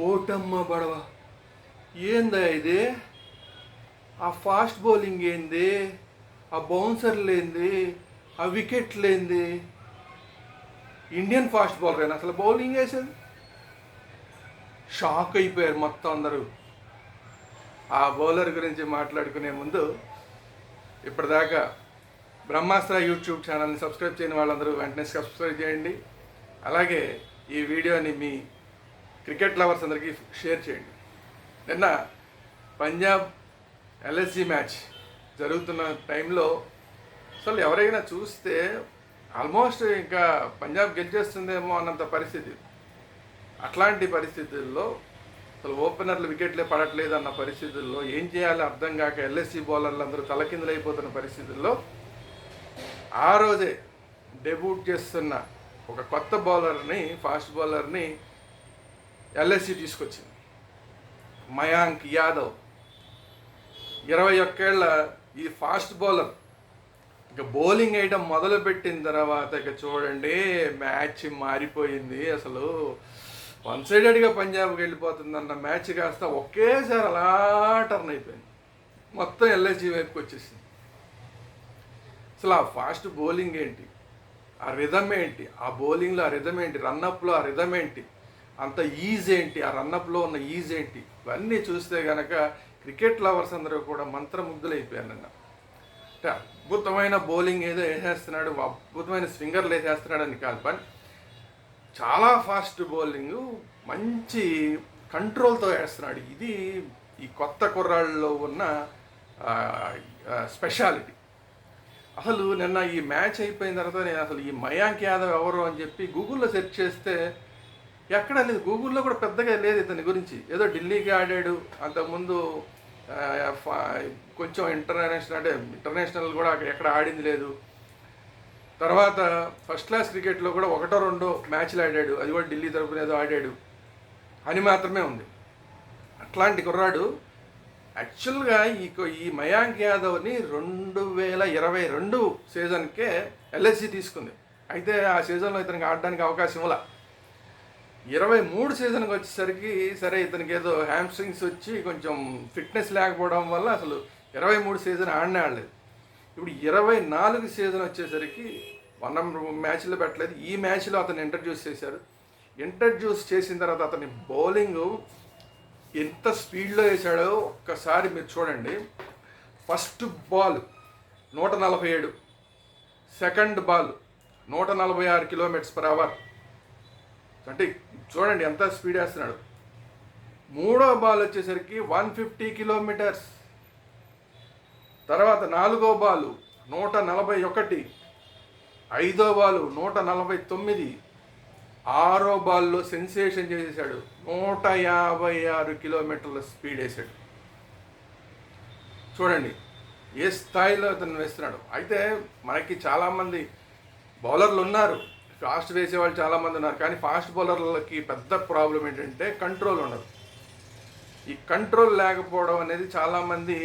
ఓటమ్మ బడవ ఏందా ఇది? ఆ ఫాస్ట్ బౌలింగ్ ఏంది? ఆ బౌన్సర్లు ఏంది? ఆ వికెట్లు ఏంది? ఇండియన్ ఫాస్ట్ బౌలర్ అసలు బౌలింగ్ వేసేది? షాక్ అయిపోయారు మొత్తం అందరూ. ఆ బౌలర్ గురించి మాట్లాడుకునే ముందు ఇప్పటిదాకా బ్రహ్మాస్త్ర యూట్యూబ్ ఛానల్ని సబ్స్క్రైబ్ చేయని వాళ్ళందరూ వెంటనే సబ్స్క్రైబ్ చేయండి. అలాగే ఈ వీడియోని మీ క్రికెట్ లవర్స్ అందరికీ షేర్ చేయండి. నిన్న పంజాబ్ ఎల్ఎస్జి మ్యాచ్ జరుగుతున్న టైంలో అసలు ఎవరైనా చూస్తే ఆల్మోస్ట్ ఇంకా పంజాబ్ గెలిచేస్తుందేమో అన్నంత పరిస్థితి. అట్లాంటి పరిస్థితుల్లో అసలు ఓపెనర్లు వికెట్లే పడట్లేదు అన్న పరిస్థితుల్లో ఏం చేయాలో అర్థం కాక ఎల్ఎస్సి బౌలర్లు అందరూ తలకిందులైపోతున్న పరిస్థితుల్లో ఆ రోజే డెబ్యూట్ చేస్తున్న ఒక కొత్త బౌలర్ని, ఫాస్ట్ బౌలర్ని ఎల్ఎస్సి తీసుకొచ్చింది. మయాంక్ యాదవ్ 21 ఏళ్ల ఈ ఫాస్ట్ బౌలర్ ఇక బౌలింగ్ వేయడం మొదలుపెట్టిన తర్వాత ఇక చూడండి మ్యాచ్ మారిపోయింది. అసలు వన్ సైడెడ్గా పంజాబ్కి వెళ్ళిపోతుందన్న మ్యాచ్ కాస్త ఒకేసారి అలా టర్న్ అయిపోయింది. మొత్తం ఎల్ఎస్జి వైపుకి వచ్చేసింది. అసలు ఆ ఫాస్ట్ బౌలింగ్ ఏంటి, ఆ రిథమ్ ఏంటి, ఆ బౌలింగ్లో ఆ రిథమ్ ఏంటి, రన్అప్లో ఆ రిథమ్ ఏంటి, అంత ఈజ్ ఏంటి, ఆ రన్అప్లో ఉన్న ఈజ్ ఏంటి, ఇవన్నీ చూస్తే కనుక క్రికెట్ లవర్స్ అందరూ కూడా మంత్రముగ్ధులైపోయారు నిన్న. అంటే అద్భుతమైన బౌలింగ్ ఏదో వేసేస్తున్నాడు, అద్భుతమైన స్వింగర్లు వేసేస్తున్నాడు అని కాదు, బట్ చాలా ఫాస్ట్ బౌలింగ్, మంచి కంట్రోల్తో వేస్తున్నాడు. ఇది ఈ కొత్త కుర్రాళ్ళలో ఉన్న స్పెషాలిటీ. అసలు నిన్న ఈ మ్యాచ్ అయిపోయిన తర్వాత నేను అసలు ఈ మయాంక్ యాదవ్ ఎవరు అని చెప్పి గూగుల్లో సెర్చ్ చేస్తే ఎక్కడా లేదు. గూగుల్లో కూడా పెద్దగా లేదు ఇతని గురించి. ఏదో ఢిల్లీకి ఆడాడు, అంతకుముందు కొంచెం ఇంటర్నేషనల్ కూడా ఎక్కడ ఆడింది లేదు. తర్వాత ఫస్ట్ క్లాస్ క్రికెట్లో కూడా 1-2 మ్యాచ్లు ఆడాడు, అది కూడా ఢిల్లీ తరపున ఏదో ఆడాడు అని మాత్రమే ఉంది. అట్లాంటి కుర్రాడు యాక్చువల్గా ఈ మయాంక్ యాదవ్ని 2022 సీజన్కే ఎల్ఎస్సి తీసుకుంది. అయితే ఆ సీజన్లో ఇతనికి ఆడడానికి అవకాశం ఇవ్వాల. 23 సీజన్కి వచ్చేసరికి సరే ఇతనికి ఏదో హ్యామ్స్ట్రింగ్స్ వచ్చి కొంచెం ఫిట్నెస్ లేకపోవడం వల్ల అసలు 23 సీజన్ ఆడలేదు. ఇప్పుడు 24 సీజన్ వచ్చేసరికి 1 మ్యాచ్లో పెట్టలేదు. ఈ మ్యాచ్లో అతను ఇంట్రడ్యూస్ చేశారు. ఇంట్రడ్యూస్ చేసిన తర్వాత అతని బౌలింగ్ ఎంత స్పీడ్లో వేసాడో ఒక్కసారి మీరు చూడండి. First ball 147, second ball 146 km/h. అంటే చూడండి ఎంత స్పీడ్ వేస్తున్నాడు. మూడో బాల్ వచ్చేసరికి 150 km. తర్వాత 4వ బాలు 141, 5వ బాలు 149, 6వ బాల్లో సెన్సేషన్ చేసేసాడు, 156 km స్పీడ్ వేసాడు. చూడండి ఏ స్థాయిలో అతను వేస్తున్నాడు. అయితే మనకి చాలామంది బౌలర్లు ఉన్నారు, ఫాస్ట్ వేసేవాళ్ళు చాలామంది ఉన్నారు, కానీ ఫాస్ట్ బౌలర్లకి పెద్ద ప్రాబ్లం ఏంటంటే కంట్రోల్ ఉండదు. ఈ కంట్రోల్ లేకపోవడం అనేది చాలామంది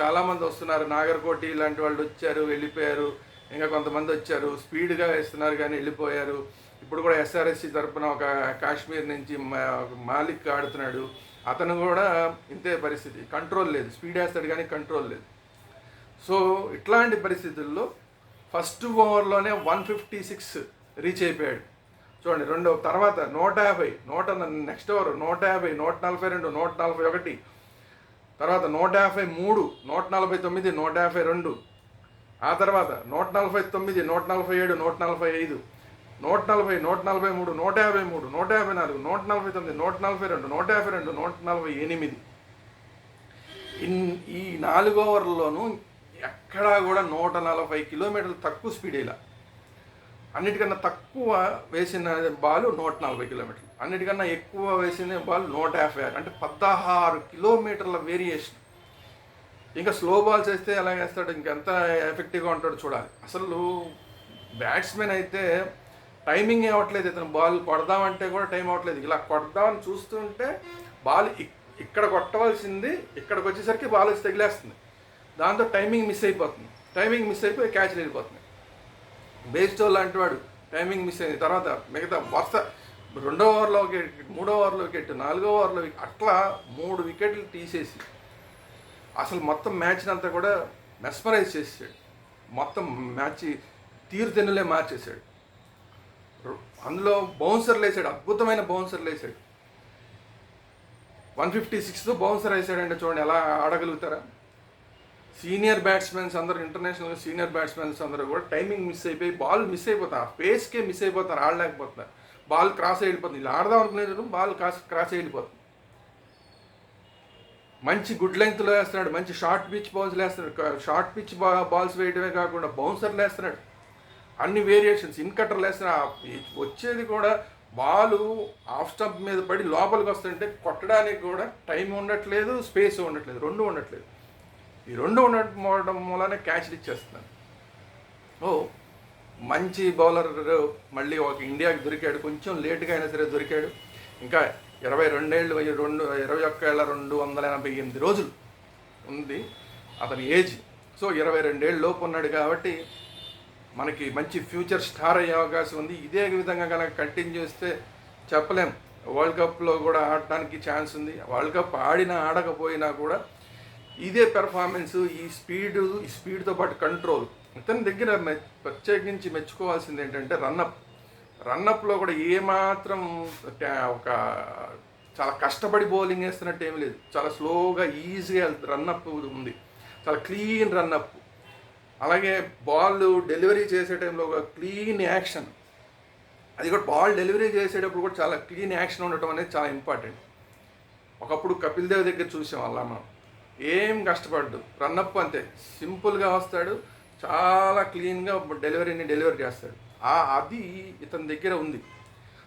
చాలామంది వస్తున్నారు. నాగర్కోటి లాంటి వాళ్ళు వచ్చారు, వెళ్ళిపోయారు. ఇంకా కొంతమంది వచ్చారు, స్పీడ్గా వేస్తున్నారు కానీ వెళ్ళిపోయారు. ఇప్పుడు కూడా ఎస్ఆర్ఎస్సి తరపున ఒక కాశ్మీర్ నుంచి మాలిక్ ఆడుతున్నాడు, అతను కూడా ఇంతే పరిస్థితి. కంట్రోల్ లేదు, స్పీడ్ వేస్తాడు కానీ కంట్రోల్ లేదు. సో ఇట్లాంటి పరిస్థితుల్లో ఫస్ట్ ఓవర్లోనే 156 రీచ్ అయిపోయాడు. చూడండి తర్వాత 150, నెక్స్ట్ ఓవర్ 150, 142, 141, తర్వాత 153, 149, 152, ఆ తర్వాత 149, 147, 145, 140, 143, 153, 154, 149, 142, 152, 148. ఈ 4 ఓవర్లలోనూ ఎక్కడా కూడా 140 km తక్కువ స్పీడ్ ఇలా. అన్నిటికన్నా తక్కువ వేసిన బాల్ 140 km, అన్నిటికన్నా ఎక్కువ వేసిన బాల్ 156, అంటే 16 km వేరియేషన్. ఇంకా స్లో బాల్స్ వేస్తే ఎలా వేస్తాడు, ఇంకెంత ఎఫెక్టివ్గా ఉంటాడో చూడాలి. అసలు బ్యాట్స్మెన్ అయితే టైమింగ్ అవ్వట్లేదు, ఇతను బాల్ కొడదామంటే కూడా టైం అవ్వట్లేదు. ఇలా కొడదామని చూస్తుంటే బాల్ ఇక్కడ కొట్టవలసింది ఇక్కడికి వచ్చేసరికి బాల్ వచ్చి తగిలేస్తుంది. దాంతో టైమింగ్ మిస్ అయిపోతుంది. టైమింగ్ మిస్ అయిపోయి క్యాచ్లు వెళ్ళిపోతుంది. బేస్టో లాంటి వాడు టైమింగ్ మిస్ అయింది. తర్వాత మిగతా రెండో ఓవర్లో వికెట్, మూడో ఓవర్లో వికెట్, నాలుగో ఓవర్లో వికెట్, అట్లా 3 వికెట్లు తీసేసి అసలు మొత్తం మ్యాచ్ని అంతా కూడా మెస్మరైజ్ చేసాడు. మొత్తం మ్యాచ్ తీరుతెన్నులే మార్చేశాడు. అందులో బౌన్సర్లు వేసాడు, అద్భుతమైన బౌన్సర్లు వేసాడు. 156తో బౌన్సర్ వేసాడంటే చూడండి ఎలా ఆడగలుగుతారా. సీనియర్ బ్యాట్స్మెన్స్ అందరూ, ఇంటర్నేషనల్ సీనియర్ బ్యాట్స్మెన్స్ అందరూ కూడా టైమింగ్ మిస్ అయిపోయి బాల్ మిస్ అయిపోతారు, ఫేస్కే మిస్ అయిపోతారు, ఆడలేకపోతున్నారు. బాల్ క్రాస్ వెళ్ళిపోతుంది, ఇలా ఆడదాం అనుకునేది బాల్ క్రాస్ వెళ్ళిపోతుంది. మంచి గుడ్ లెంగ్త్లో వేస్తున్నాడు, మంచి షార్ట్ పిచ్ బాల్స్ వేస్తున్నాడు. షార్ట్ పిచ్ బాల్స్ వేయడమే కాకుండా బౌన్సర్లు వేస్తున్నాడు, అన్ని వేరియేషన్స్, ఇన్కట్టర్లు వేస్తున్నాడు. వచ్చేది కూడా బాలు ఆఫ్ స్టంప్ మీద పడి లోపలికి వస్తుంటే కొట్టడానికి కూడా టైం ఉండట్లేదు, స్పేస్ ఉండట్లేదు, రెండు ఉండట్లేదు. ఈ రెండు ఉండడం మూలనే క్యాచ్లు ఇచ్చేస్తున్నాను. మంచి బౌలర్ మళ్ళీ ఒక ఇండియాకి దొరికాడు, కొంచెం లేట్గా అయినా సరే దొరికాడు. ఇంకా 21 ఏళ్ళు, 288 రోజులు ఉంది అతని ఏజ్. సో 22 ఏళ్ళు లోపు ఉన్నాడు కాబట్టి మనకి మంచి ఫ్యూచర్ స్టార్ అయ్యే అవకాశం ఉంది. ఇదే విధంగా కనుక కంటిన్యూ చేస్తే చెప్పలేం, వరల్డ్ కప్లో కూడా ఆడటానికి ఛాన్స్ ఉంది. వరల్డ్ కప్ ఆడినా ఆడకపోయినా కూడా ఇదే పెర్ఫార్మెన్స్, ఈ స్పీడ్తో పాటు కంట్రోల్. ఇతని దగ్గర ప్రత్యేకించి మెచ్చుకోవాల్సింది ఏంటంటే రన్నప్లో కూడా ఏమాత్రం ఒక చాలా కష్టపడి బౌలింగ్ వేస్తున్నట్టు ఏమీ లేదు. చాలా స్లోగా ఈజీగా రన్నప్ ఉంది, చాలా క్లీన్ రన్నప్. అలాగే బాల్ డెలివరీ చేసే టైంలో ఒక క్లీన్ యాక్షన్, అది కూడా బాల్ డెలివరీ చేసేటప్పుడు కూడా చాలా క్లీన్ యాక్షన్ ఉండటం అనేది చాలా ఇంపార్టెంట్. ఒకప్పుడు కపిల్ దేవ్ దగ్గర చూసాం అలా మనం, ఏం కష్టపడ్డు, రన్నప్ అంతే సింపుల్గా వస్తాడు, చాలా క్లీన్గా డెలివరీ చేస్తాడు. అది ఇతని దగ్గర ఉంది.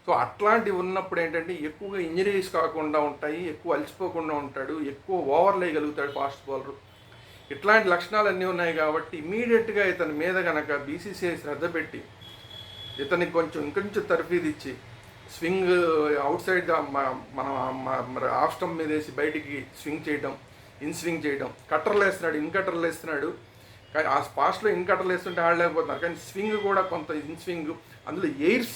సో అట్లాంటివి ఉన్నప్పుడు ఏంటంటే ఎక్కువగా ఇంజరీస్ కాకుండా ఉంటాయి, ఎక్కువ అలసిపోకుండా ఉంటాడు, ఎక్కువ ఓవర్లు వేయగలుగుతాడు ఫాస్ట్ బౌలర్. ఇట్లాంటి లక్షణాలన్నీ ఉన్నాయి కాబట్టి ఇమీడియట్గా ఇతని మీద కనుక బీసీసీఐ శ్రద్ధ పెట్టి ఇతనికి ఇంకొంచెం తర్ఫీదు ఇచ్చి స్వింగ్ అవుట్ సైడ్ మనం ఆఫ్ స్టంప్ మీద వేసి బయటికి స్వింగ్ చేయడం, ఇన్ స్వింగ్ చేయడం, కట్టర్లు వేస్తున్నాడు, ఇన్ కట్టర్లు వేస్తున్నాడు. కానీ ఆ ఫాస్ట్లో ఇన్ కట్టర్లు వేస్తుంటే ఆడలేకపోతున్నారు. కానీ స్వింగ్ కూడా కొంత ఇన్ స్వింగ్, అందులో ఎయిర్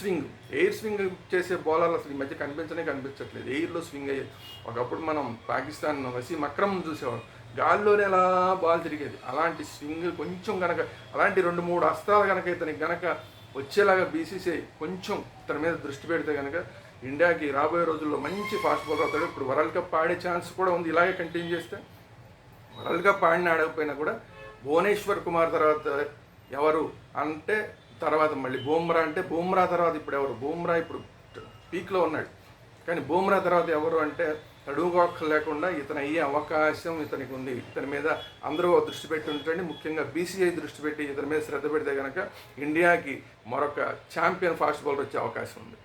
స్వింగ్ చేసే బౌలర్లు అసలు ఈ మధ్య కనిపించట్లేదు. ఎయిర్లో స్వింగ్ అయ్యేది. ఒకప్పుడు మనం పాకిస్తాన్ వసీం అక్రమ్ చూసేవాళ్ళం, గాల్లోనే ఎలా బాల్ తిరిగేది. అలాంటి స్వింగ్ కొంచెం కనుక, అలాంటి 2-3 అస్త్రాలు కనుక ఇతనికి కనుక వచ్చేలాగా బీసీసీఐ కొంచెం ఇతని మీద దృష్టి పెడితే కనుక ఇండియాకి రాబోయే రోజుల్లో మంచి ఫాస్ట్ బౌలర్ అవుతాడు. ఇప్పుడు వరల్డ్ కప్ ఆడే ఛాన్స్ కూడా ఉంది. ఇలాగే కంటిన్యూ చేస్తే వరల్డ్ కప్ ఆడకపోయినా కూడా భువనేశ్వర్ కుమార్ తర్వాత ఎవరు అంటే తర్వాత మళ్ళీ బూమ్రా అంటే బూమ్రా తర్వాత ఇప్పుడు ఎవరు, బూమ్రా ఇప్పుడు పీక్లో ఉన్నాడు. కానీ బూమ్రా తర్వాత ఎవరు అంటే తడుగొక్క లేకుండా ఇతను అయ్యే అవకాశం ఇతనికి ఉంది. ఇతని మీద అందరూ దృష్టి పెట్టి ఉంచండి, ముఖ్యంగా బీసీఐ దృష్టి పెట్టి ఇతని మీద శ్రద్ధ పెడితే కనుక ఇండియాకి మరొక ఛాంపియన్ ఫాస్ట్ బౌలర్ వచ్చే అవకాశం ఉంది.